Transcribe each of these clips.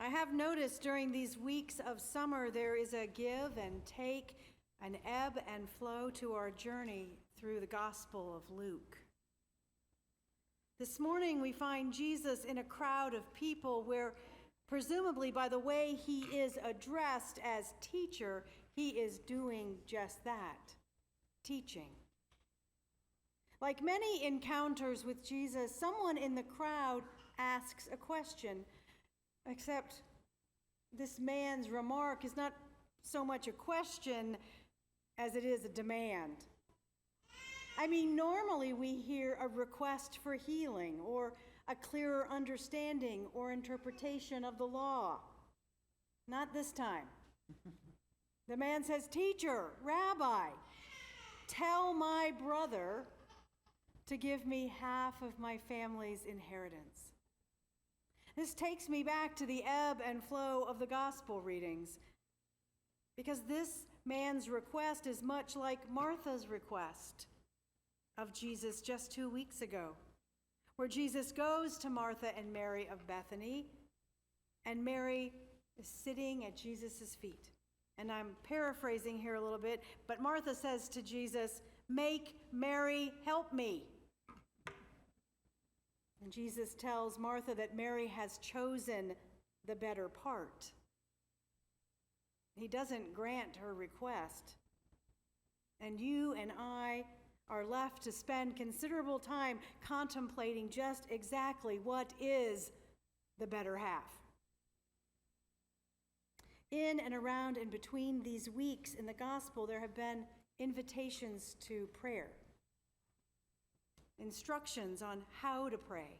I have noticed during these weeks of summer there is a give and take, an ebb and flow to our journey through the Gospel of Luke. This morning we find Jesus in a crowd of people where, presumably by the way he is addressed as teacher, he is doing just that, teaching. Like many encounters with Jesus, someone in the crowd asks a question, except this man's remark is not so much a question as it is a demand. I mean, normally we hear a request for healing or a clearer understanding or interpretation of the law. Not this time. The man says, "Teacher, Rabbi, tell my brother to give me half of my family's inheritance." This takes me back to the ebb and flow of the gospel readings, because this man's request is much like Martha's request of Jesus just 2 weeks ago, where Jesus goes to Martha and Mary of Bethany, and Mary is sitting at Jesus' feet. And I'm paraphrasing here a little bit, but Martha says to Jesus, "Make Mary help me." And Jesus tells Martha that Mary has chosen the better part. He doesn't grant her request. And you and I are left to spend considerable time contemplating just exactly what is the better half. In and around and between these weeks in the gospel, there have been invitations to prayer, instructions on how to pray,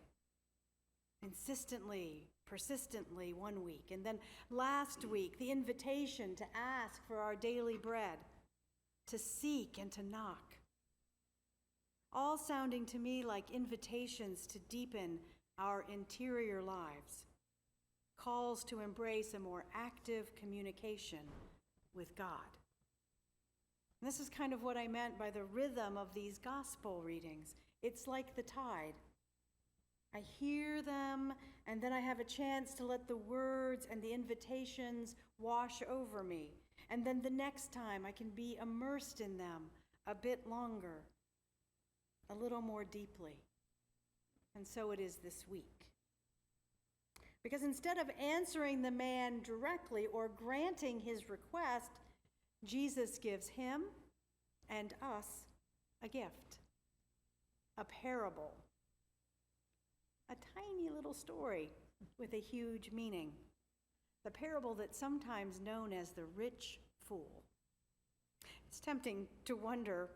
insistently, persistently 1 week. And then last week, the invitation to ask for our daily bread, to seek and to knock. All sounding to me like invitations to deepen our interior lives, calls to embrace a more active communication with God. And this is kind of what I meant by the rhythm of these gospel readings. It's like the tide. I hear them, and then I have a chance to let the words and the invitations wash over me. And then the next time I can be immersed in them a bit longer, a little more deeply. And so it is this week. Because instead of answering the man directly or granting his request, Jesus gives him and us a gift, a parable, a tiny little story with a huge meaning, the parable that's sometimes known as the rich fool. It's tempting to wonder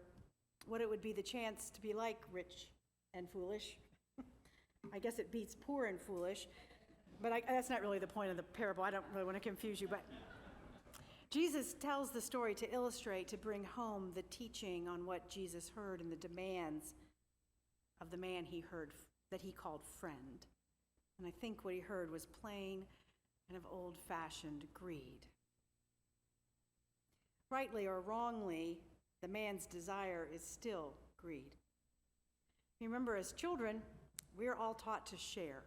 what it would be the chance to be like rich and foolish. I guess it beats poor and foolish. But that's not really the point of the parable. I don't really want to confuse you. But Jesus tells the story to illustrate, to bring home the teaching on what Jesus heard and the demands of the man he heard that he called friend. And I think what he heard was plain kind of old-fashioned greed. Rightly or wrongly, the man's desire is still greed. You remember, as children, we're all taught to share.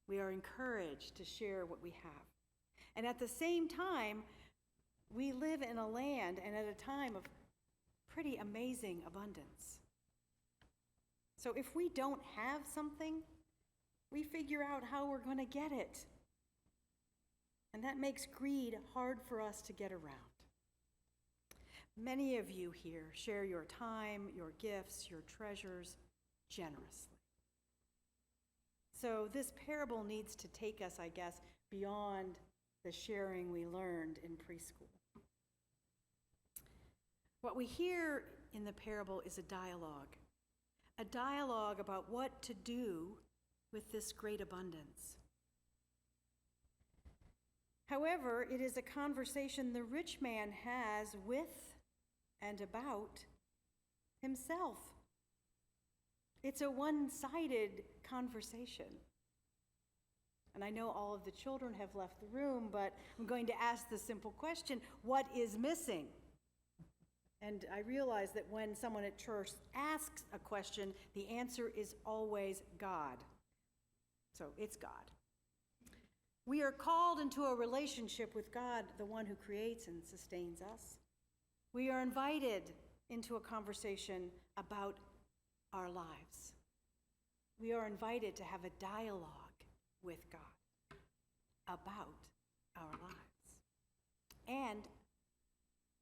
We are encouraged to share what we have. And at the same time, we live in a land and at a time of pretty amazing abundance. So if we don't have something, we figure out how we're going to get it. And that makes greed hard for us to get around. Many of you here share your time, your gifts, your treasures generously. So this parable needs to take us, I guess, beyond the sharing we learned in preschool. What we hear in the parable is a dialogue about what to do with this great abundance. However, it is a conversation the rich man has with and about himself. It's a one-sided conversation. And I know all of the children have left the room, but I'm going to ask the simple question, what is missing? And I realize that when someone at church asks a question, the answer is always God. So it's God. We are called into a relationship with God, the one who creates and sustains us. We are invited into a conversation about our lives. We are invited to have a dialogue with God about our lives and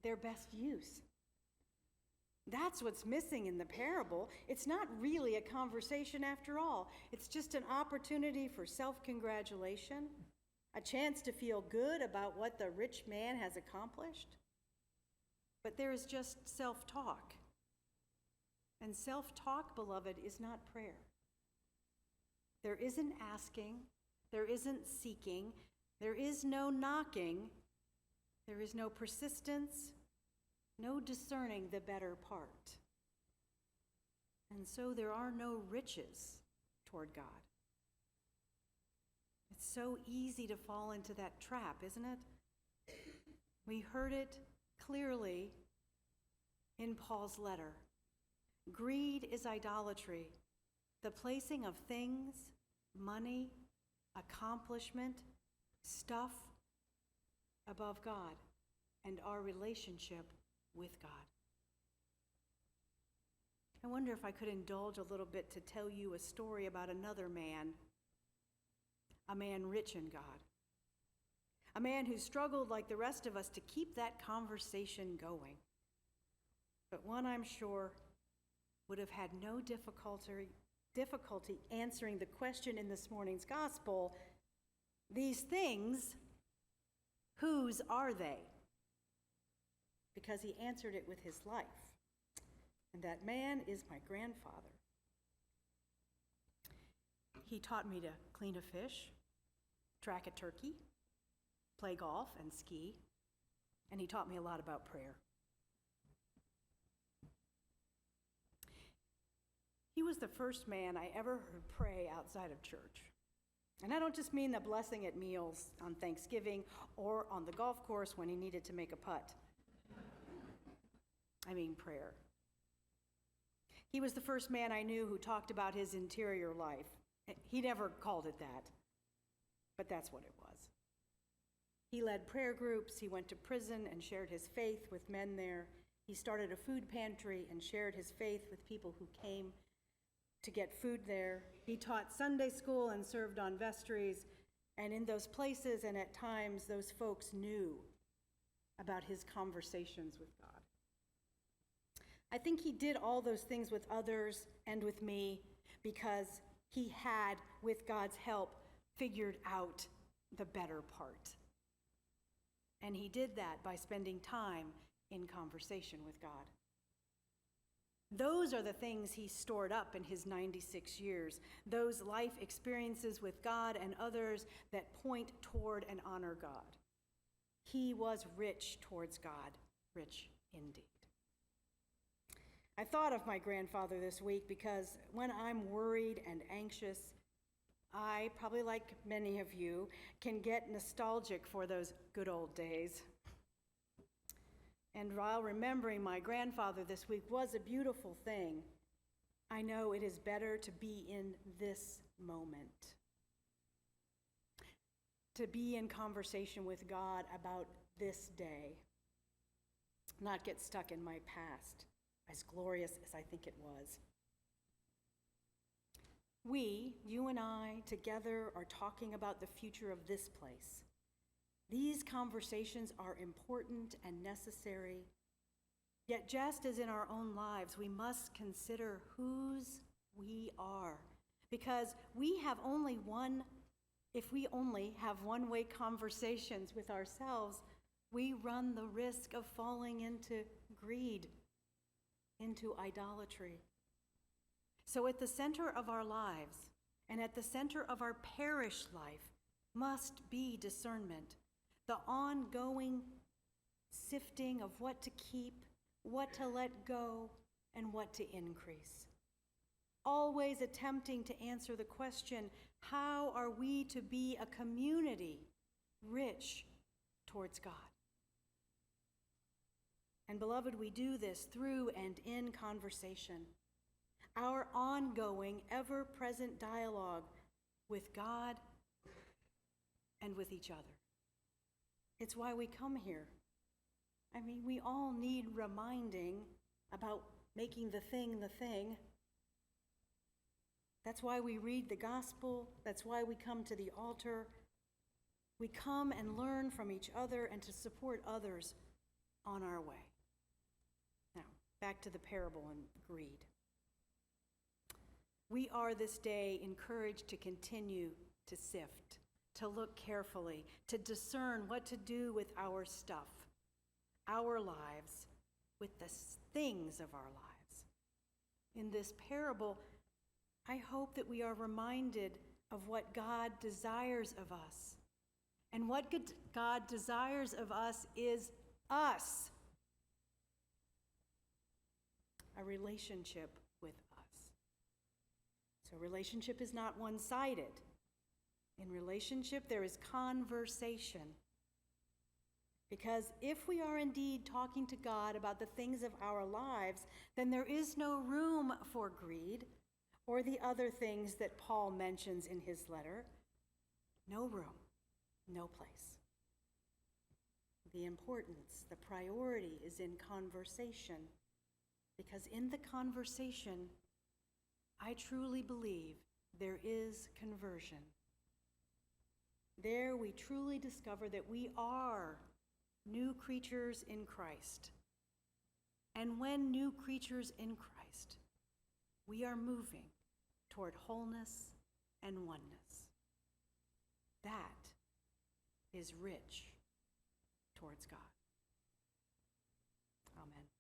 their best use. That's what's missing in the parable. It's not really a conversation after all. It's just an opportunity for self-congratulation, a chance to feel good about what the rich man has accomplished. But there is just self-talk. And self-talk, beloved, is not prayer. There isn't asking, there isn't seeking, there is no knocking, there is no persistence, no discerning the better part. And so there are no riches toward God. It's so easy to fall into that trap, isn't it? We heard it clearly in Paul's letter. Greed is idolatry, the placing of things, money, accomplishment, stuff above God and our relationship with God. I wonder if I could indulge a little bit to tell you a story about another man, a man rich in God, a man who struggled like the rest of us to keep that conversation going, but one I'm sure would have had no difficulty answering the question in this morning's gospel, these things, whose are they? Because he answered it with his life. And that man is my grandfather. He taught me to clean a fish, track a turkey, play golf and ski, and he taught me a lot about prayer. He was the first man I ever heard pray outside of church. And I don't just mean the blessing at meals on Thanksgiving or on the golf course when he needed to make a putt. I mean prayer. He was the first man I knew who talked about his interior life. He never called it that, but that's what it was. He led prayer groups, he went to prison and shared his faith with men there. He started a food pantry and shared his faith with people who came to get food there. He taught Sunday school and served on vestries, and in those places and at times those folks knew about his conversations with God. I think he did all those things with others and with me because he had, with God's help, figured out the better part. And he did that by spending time in conversation with God. Those are the things he stored up in his 96 years, those life experiences with God and others that point toward and honor God. He was rich towards God, rich indeed. I thought of my grandfather this week because when I'm worried and anxious, I, probably like many of you, can get nostalgic for those good old days. And while remembering my grandfather this week was a beautiful thing, I know it is better to be in this moment, to be in conversation with God about this day, not get stuck in my past, as glorious as I think it was. We, you and I, together are talking about the future of this place. These conversations are important and necessary, yet just as in our own lives, we must consider whose we are, because if we only have one-way conversations with ourselves, we run the risk of falling into greed, into idolatry. So at the center of our lives and at the center of our parish life must be discernment, the ongoing sifting of what to keep, what to let go, and what to increase. Always attempting to answer the question, how are we to be a community rich towards God? And beloved, we do this through and in conversation. Our ongoing, ever-present dialogue with God and with each other. It's why we come here. I mean, we all need reminding about making the thing the thing. That's why we read the gospel. That's why we come to the altar. We come and learn from each other and to support others on our way. Now, back to the parable on greed. We are this day encouraged to continue to sift, to look carefully, to discern what to do with our stuff, our lives, with the things of our lives. In this parable, I hope that we are reminded of what God desires of us. And what God desires of us is us. A relationship with us. So relationship is not one-sided. In relationship, there is conversation. Because if we are indeed talking to God about the things of our lives, then there is no room for greed or the other things that Paul mentions in his letter. No room, no place. The importance, the priority is in conversation, because in the conversation, I truly believe there is conversion. There we truly discover that we are new creatures in Christ. And when new creatures in Christ, we are moving toward wholeness and oneness. That is rich towards God. Amen.